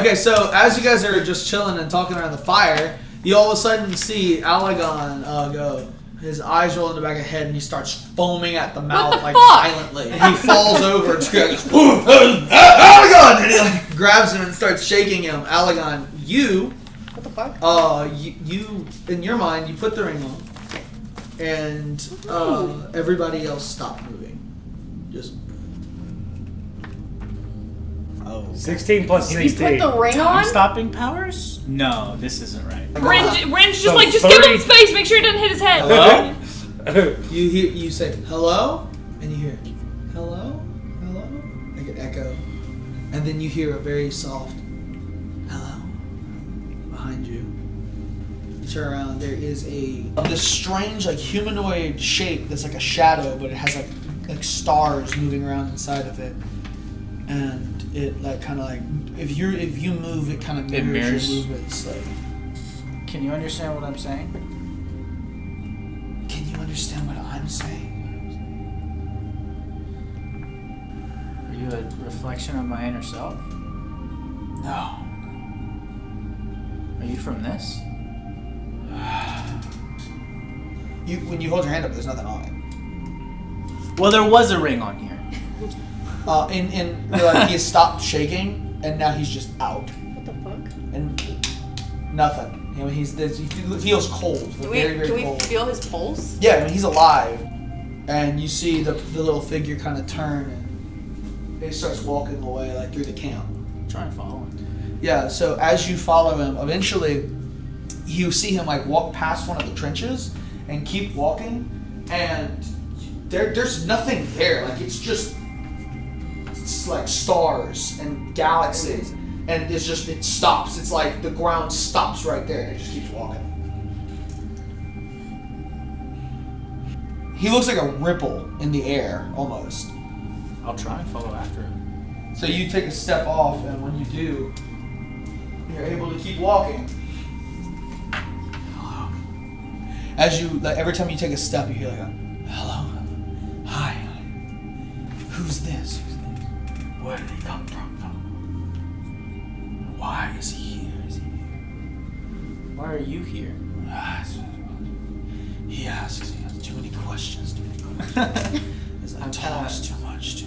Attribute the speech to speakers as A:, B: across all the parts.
A: Okay, so as you guys are just chilling and talking around the fire, you all of a sudden see Alagon go. His eyes roll in the back of his head and he starts foaming at the mouth violently. And he falls over and screams, Alagon! And he grabs him and starts shaking him. Alagon, you...
B: What the fuck?
A: You in your mind, you put the ring on. And everybody else stopped moving. Just...
C: Oh.
D: 16 plus 16.
B: You put the ring on?
C: Stopping powers? No, this isn't right.
E: Rand's just like, just give him space, make sure he doesn't hit his head.
A: Hello? You say, hello? And you hear, hello? Hello? Like an echo. And then you hear a very soft, hello, behind you. You turn around, there is this strange, like, humanoid shape that's like a shadow, but it has like stars moving around inside of it. And it like kind of like if you move, it kind of mirrors your movements. Like,
C: can you understand what I'm saying?
A: Can you understand what I'm saying?
C: Are you a reflection of my inner self?
A: No.
C: Are you from this?
A: When you hold your hand up, there's nothing on it.
C: Well, there was a ring on here.
A: Like he stopped shaking, and now he's just out.
B: What the fuck?
A: And nothing. I mean, he feels cold. Very, very cold.
B: We feel his pulse?
A: Yeah, I mean, he's alive. And you see the little figure kind of turn, and he starts walking away, like, through the camp.
C: Try and follow him.
A: Yeah, so as you follow him, eventually you see him, like, walk past one of the trenches and keep walking, and there's nothing there. Like, it's like stars and galaxies, and it stops. It's like the ground stops right there, and it just keeps walking. He looks like a ripple in the air, almost.
C: I'll try and follow after him.
A: So you take a step off, and when you do, you're able to keep walking. Hello. As you, like, every time you take a step, you hear like a, hello, hi, who's this? Where did he come from? Why is he here?
C: Why are you here?
A: He asks too many questions. I talks too much.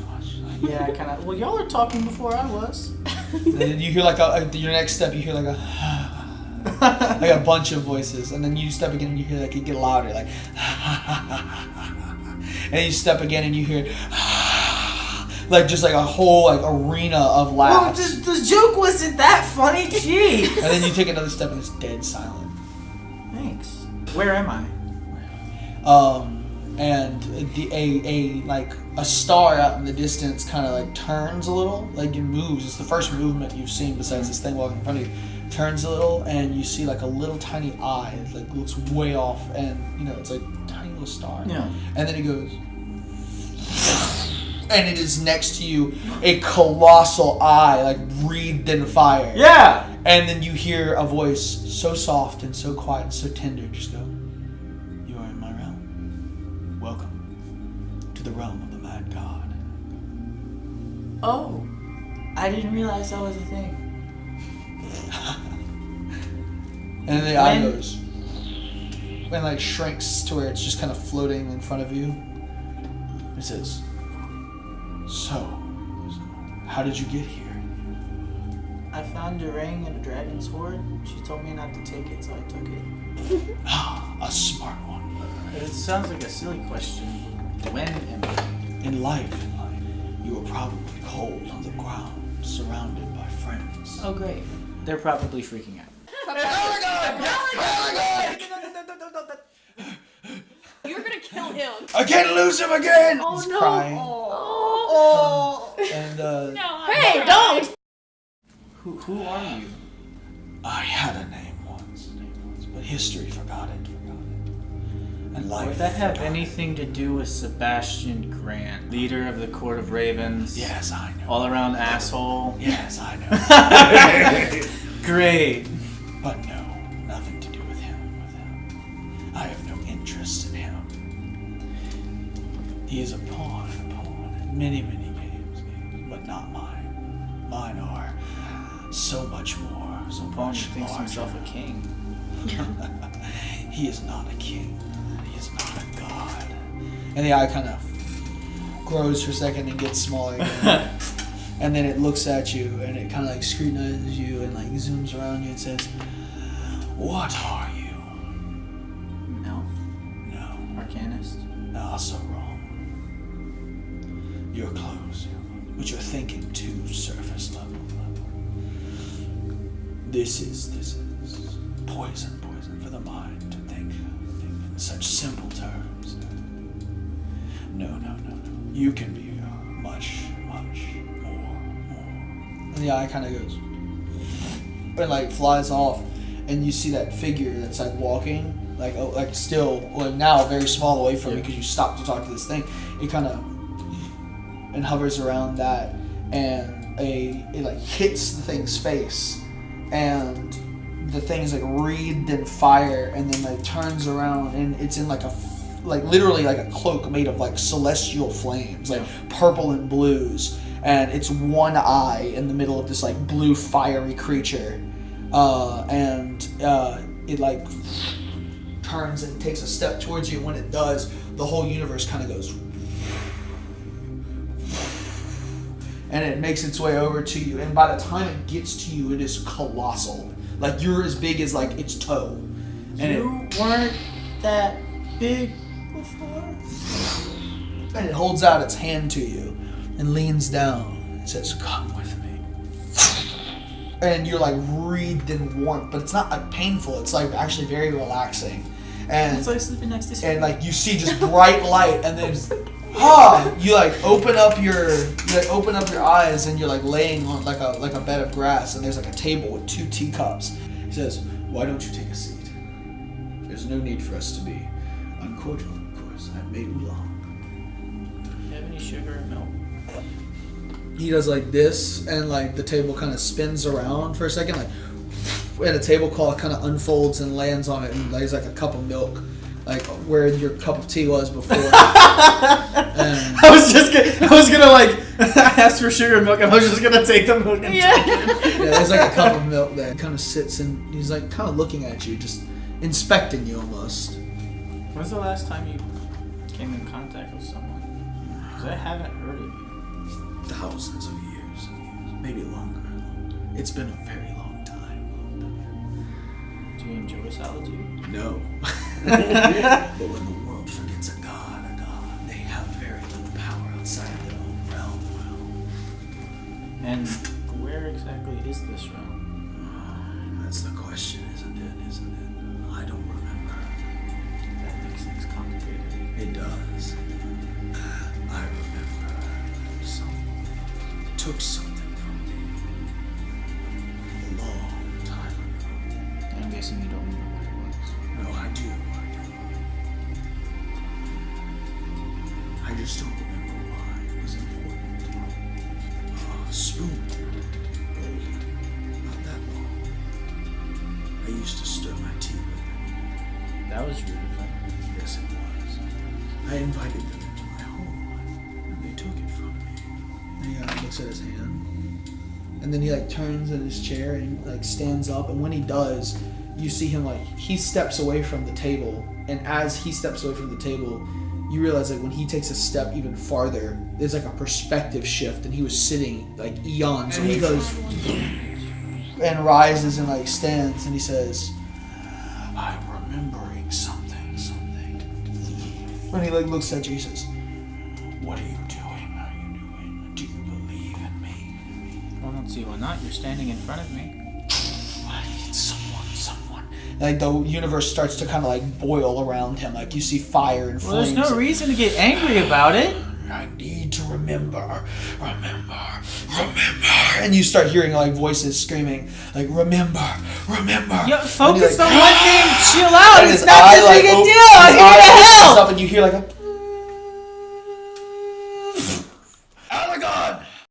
C: Yeah, kind of. Well, y'all were talking before I was.
A: And then you hear like your next step, you hear like a like a bunch of voices, and then you step again and you hear like it get louder, like and you step again and you hear like just like a whole like arena of laughs.
C: Well, the joke wasn't that funny, jeez.
A: And then you take another step and it's dead silent.
C: Thanks. Where am I?
A: And a star out in the distance kind of like turns a little, like it moves. It's the first movement you've seen besides this thing walking in front of you. Turns a little, and you see like a little tiny eye, like looks way off, and it's like a tiny little star.
C: Yeah.
A: And then it goes, and it is next to you, a colossal eye, like breathed in fire.
C: Yeah.
A: And then you hear a voice so soft and so quiet and so tender, just go, "You are in my realm. Welcome to the realm of the mad god."
C: Oh, I didn't realize that was a thing.
A: And the eye goes and like shrinks to where it's just kind of floating in front of you. It says, "So, how did you get here?"
C: I found a ring and a dragon sword. She told me not to take it, so I took it.
A: A smart one.
C: It sounds like a silly question. When am I?
A: In life, you were probably cold on the ground, surrounded by friends.
C: Oh, great. They're probably freaking out.
B: You're gonna kill him.
A: I can't lose him again!
B: Oh,
A: He's
B: no.
A: crying.
B: Oh.
A: And
B: Hey, don't!
C: Who are you?
A: I had a name once, but history forgot it. And life.
C: Would that have
A: forgot it.
C: anything to do with Sebastian Grant, leader of the Court of Ravens?
A: Yes, I know.
C: All around asshole?
A: Yes, I know.
C: Great.
A: But no, nothing to do with him. I have no interest in him. He is a pawn in many, many games, but not mine. Mine are so much much more, so
C: Paul
A: much
C: thinks
A: larger.
C: himself a king.
A: He is not a king. He is not a god. And the eye kind of grows for a second and gets smaller again. And then it looks at you and it kind of like scrutinizes you and like zooms around you and says, "What are you?"
C: No.
A: No.
C: Arcanist.
A: Also wrong. You're close, but you're thinking too surface level. This is poison for the mind to think in such simple terms. No. You can be much more. And the eye kind of goes and like flies off, and you see that figure that's like walking, like still, like now very small away from you because you stopped to talk to this thing. It kind of and hovers around that, and it like hits the thing's face, and the thing's like wreathed in fire, and then like turns around, and it's in like literally like a cloak made of like celestial flames, like purple and blues, and it's one eye in the middle of this like blue fiery creature, and it like turns and takes a step towards you. When it does, the whole universe kind of goes, and it makes its way over to you, and by the time it gets to you, it is colossal. Like you're as big as like its toe. And
C: you weren't that big before.
A: And it holds out its hand to you and leans down. It says, "Come with me." And you're like wreathed in warmth, but it's not like painful. It's like actually very relaxing. And
C: It's like sleeping next to you.
A: and like you see just bright light, and then you like open up your eyes, and you're like laying on like a bed of grass, and there's like a table with 2 teacups. He says, "Why don't you take a seat? There's no need for us to be uncordial, of course. I've made oolong."
C: Do you have any sugar and milk?
A: He does like this, and like the table kind of spins around for a second, like, and a tablecloth kind of unfolds and lands on it, and lays like a cup of milk, like where your cup of tea was before.
C: I was gonna like ask for sugar and milk. I was just gonna take the milk and
B: Yeah.
A: There's like a cup of milk that kind of sits, and he's like kind of looking at you, just inspecting you almost.
C: When's the last time you came in contact with someone? Because I haven't heard of you.
A: Thousands of years, maybe longer. It's been a very long time.
C: Do you enjoy solitude?
A: No. But when the world forgets a god, they have very little power outside of their own realm.
C: And where exactly is this realm?
A: That's the question, isn't it? I don't remember.
C: That makes things complicated.
A: It does. I remember someone took something from me a long time ago.
C: I'm guessing you don't remember what it was.
A: No, I do. I just don't remember why it was important. A spoon. Old. Not that long. I used to stir my tea with it.
C: That was rude of them.
A: Yes, it was. I invited them into my home, and they took it from me. And he looks at his hand, and then he like turns in his chair and like stands up. And when he does, you see him like he steps away from the table. And as he steps away from the table, you realize like when he takes a step even farther, there's like a perspective shift, and he was sitting like eons away. And he goes and rises and like stands, and he says, "I'm remembering something. When he like looks at you, he says, "What are you doing? Do you believe in me?"
C: I don't see why not. You're standing in front of me.
A: I need someone. Like the universe starts to kind of like boil around him. Like you see fire and
C: Well,
A: flames.
C: there's no reason to get angry about it.
A: I need to remember. And you start hearing like voices screaming, like, remember.
C: Yo, focus
A: like,
C: on one thing. Chill out.
A: And
C: It's
A: his
C: not
A: eye,
C: that
A: like,
C: big a
A: op-
C: deal.
A: his
C: I'm
A: eye
C: here to
A: opens
C: help.
A: up, and you hear like a